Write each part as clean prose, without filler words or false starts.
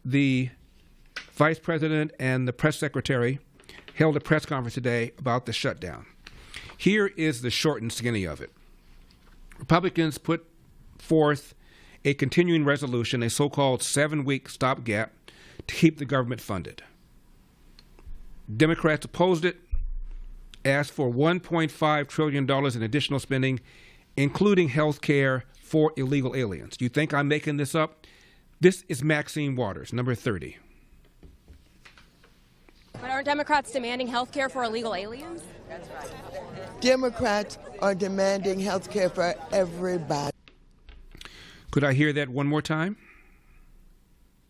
the vice president and the press secretary held a press conference today about the shutdown. Here is the short and skinny of it. Republicans put forth a continuing resolution, a so-called 7-week stopgap to keep the government funded. Democrats opposed it, asked for $1.5 trillion in additional spending, including health care for illegal aliens. You think I'm making this up? This is Maxine Waters, number 30. But aren't Democrats demanding health care for illegal aliens? That's right. Democrats are demanding health care for everybody. Could I hear that one more time?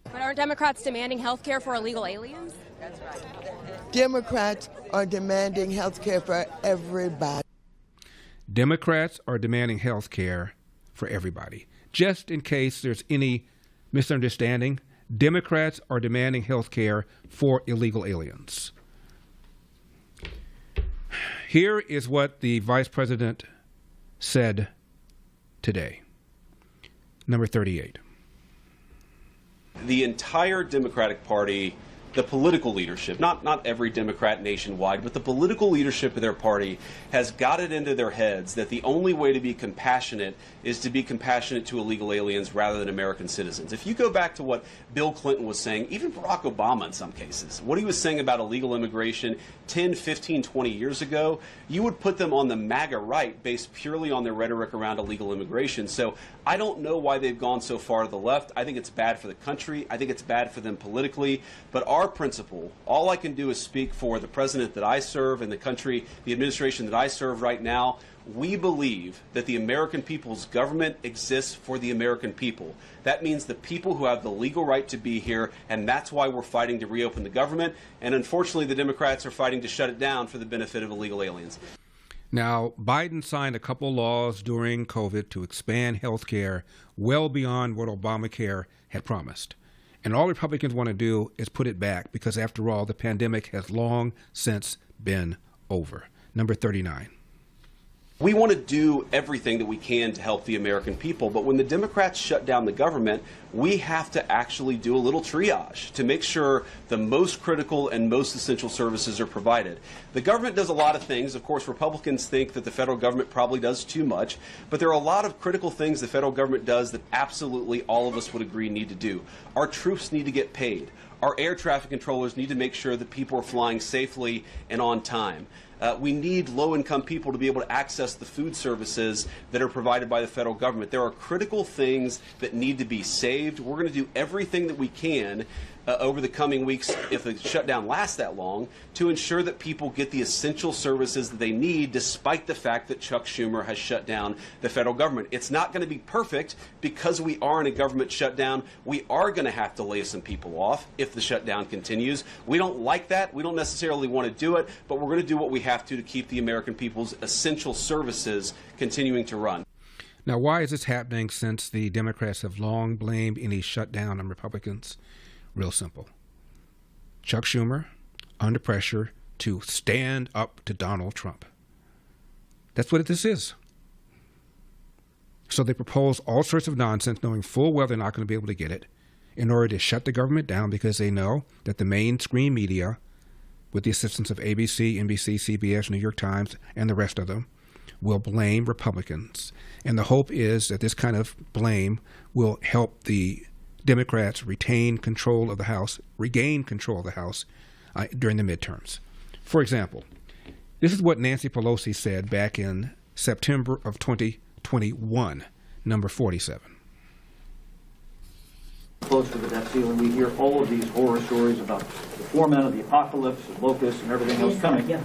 But aren't Democrats demanding health care for illegal aliens? That's right. Democrats are demanding health care for everybody. Democrats are demanding health care for everybody. Just in case there's any misunderstanding, Democrats are demanding health care for illegal aliens. Here is what the vice president said today. Number 38. The entire Democratic Party, the political leadership, not every Democrat nationwide, but the political leadership of their party has got it into their heads that the only way to be compassionate is to be compassionate to illegal aliens rather than American citizens. If you go back to what Bill Clinton was saying, even Barack Obama in some cases, what he was saying about illegal immigration 10, 15, 20 years ago, you would put them on the MAGA right based purely on their rhetoric around illegal immigration. So I don't know why they've gone so far to the left. I think it's bad for the country. I think it's bad for them politically. But our principle, all I can do is speak for the president that I serve and the country, the administration that I serve right now. We believe that the American people's government exists for the American people. That means the people who have the legal right to be here, and that's why we're fighting to reopen the government. And unfortunately, the Democrats are fighting to shut it down for the benefit of illegal aliens. Now, Biden signed a couple laws during COVID to expand health care well beyond what Obamacare had promised. And all Republicans want to do is put it back because, after all, the pandemic has long since been over. Number 39. We want to do everything that we can to help the American people, but when the Democrats shut down the government, we have to actually do a little triage to make sure the most critical and most essential services are provided. The government does a lot of things. Of course, Republicans think that the federal government probably does too much, but there are a lot of critical things the federal government does that absolutely all of us would agree need to do. Our troops need to get paid. Our air traffic controllers need to make sure that people are flying safely and on time. We need low-income people to be able to access the food services that are provided by the federal government. There are critical things that need to be saved. We're going to do everything that we can over the coming weeks, if the shutdown lasts that long, to ensure that people get the essential services that they need, despite the fact that Chuck Schumer has shut down the federal government. It's not going to be perfect because we are in a government shutdown. We are going to have to lay some people off if the shutdown continues. We don't like that. We don't necessarily want to do it, but we're going to do what we have to keep the American people's essential services continuing to run. Now, why is this happening since the Democrats have long blamed any shutdown on Republicans? Real simple. Chuck Schumer under pressure to stand up to Donald Trump. That's what this is. So they propose all sorts of nonsense, knowing full well they're not going to be able to get it, in order to shut the government down because they know that the mainstream media, with the assistance of ABC, NBC, CBS, New York Times, and the rest of them, will blame Republicans. And the hope is that this kind of blame will help the Democrats regain control of the House during the midterms. For example, this is what Nancy Pelosi said back in September of 2021, number 47. Close to the debt ceiling, we hear all of these horror stories about the foreman of the apocalypse, and locusts, and everything else coming. Yeah.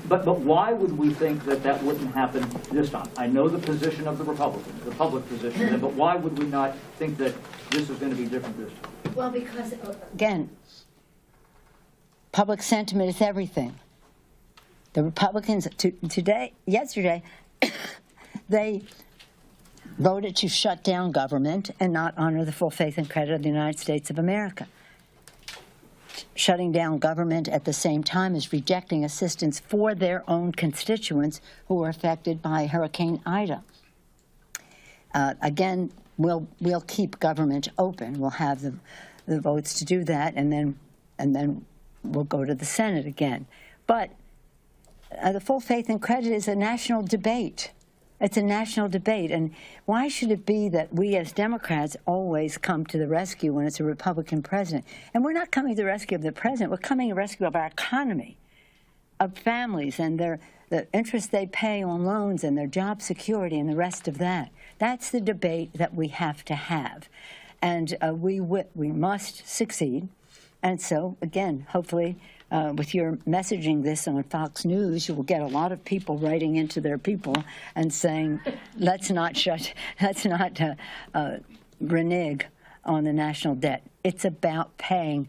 But why would we think that wouldn't happen this time? I know the position of the Republicans, the public position, but why would we not think that this is going to be different this time? Well, because, again, public sentiment is everything. The Republicans yesterday, they voted to shut down government and not honor the full faith and credit of the United States of America. Shutting down government at the same time is rejecting assistance for their own constituents who were affected by Hurricane Ida. Again, we'll keep government open. We'll have the votes to do that, and then we'll go to the Senate again. But the full faith and credit is a national debate. It's a national debate. And why should it be that we as Democrats always come to the rescue when it's a Republican president? And we're not coming to the rescue of the president. We're coming to the rescue of our economy, of families and the interest they pay on loans and their job security and the rest of that. That's the debate that we have to have. And we must succeed. And so, again, hopefully, with your messaging this on Fox News, you will get a lot of people writing into their people and saying, let's not renege on the national debt. It's about paying.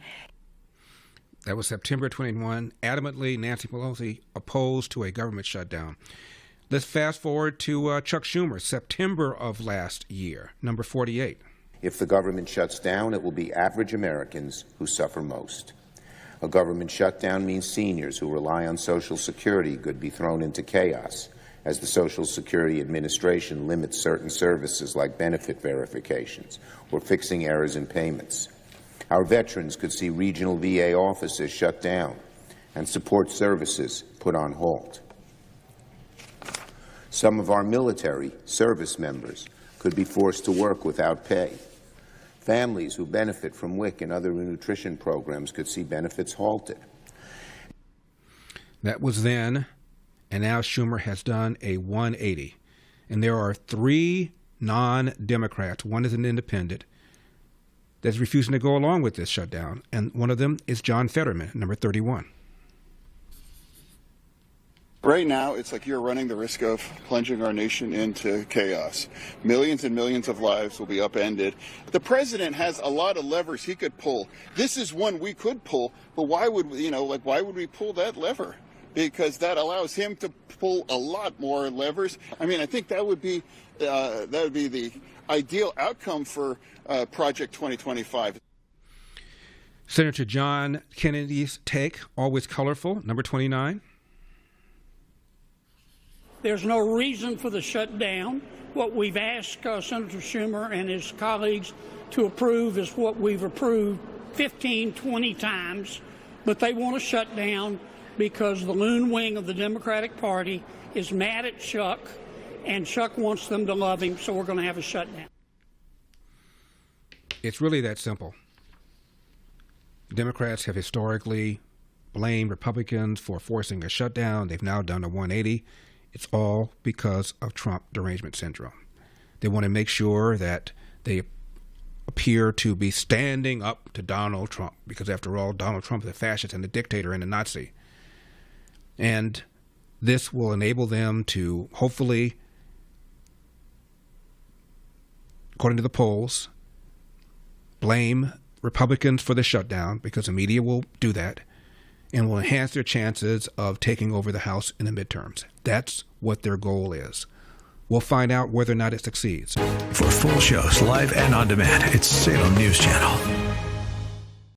That was September 21. Adamantly, Nancy Pelosi opposed to a government shutdown. Let's fast forward to Chuck Schumer, September of last year, number 48. If the government shuts down, it will be average Americans who suffer most. A government shutdown means seniors who rely on Social Security could be thrown into chaos as the Social Security Administration limits certain services like benefit verifications or fixing errors in payments. Our veterans could see regional VA offices shut down and support services put on hold. Some of our military service members could be forced to work without pay. Families who benefit from WIC and other nutrition programs could see benefits halted. That was then, and now Schumer has done a 180. And there are 3 non-Democrats, one is an independent, that's refusing to go along with this shutdown. And one of them is John Fetterman, number 31. Right now, it's like you're running the risk of plunging our nation into chaos. Millions and millions of lives will be upended. The president has a lot of levers he could pull. This is one we could pull, but why would we pull that lever? Because that allows him to pull a lot more levers. I mean, I think that would be the ideal outcome for Project 2025. Senator John Kennedy's take, always colorful, number 29. There's no reason for the shutdown. What we've asked Senator Schumer and his colleagues to approve is what we've approved 15, 20 times, but they want to shut down because the loon wing of the Democratic Party is mad at Chuck, and Chuck wants them to love him, so we're going to have a shutdown. It's really that simple. Democrats have historically blamed Republicans for forcing a shutdown. They've now done a 180. It's all because of Trump derangement syndrome. They want to make sure that they appear to be standing up to Donald Trump, because after all, Donald Trump is a fascist and a dictator and a Nazi. And this will enable them to hopefully, according to the polls, blame Republicans for the shutdown, because the media will do that, and will enhance their chances of taking over the House in the midterms. That's what their goal is. We'll find out whether or not it succeeds. For full shows, live and on demand, it's Salem News Channel.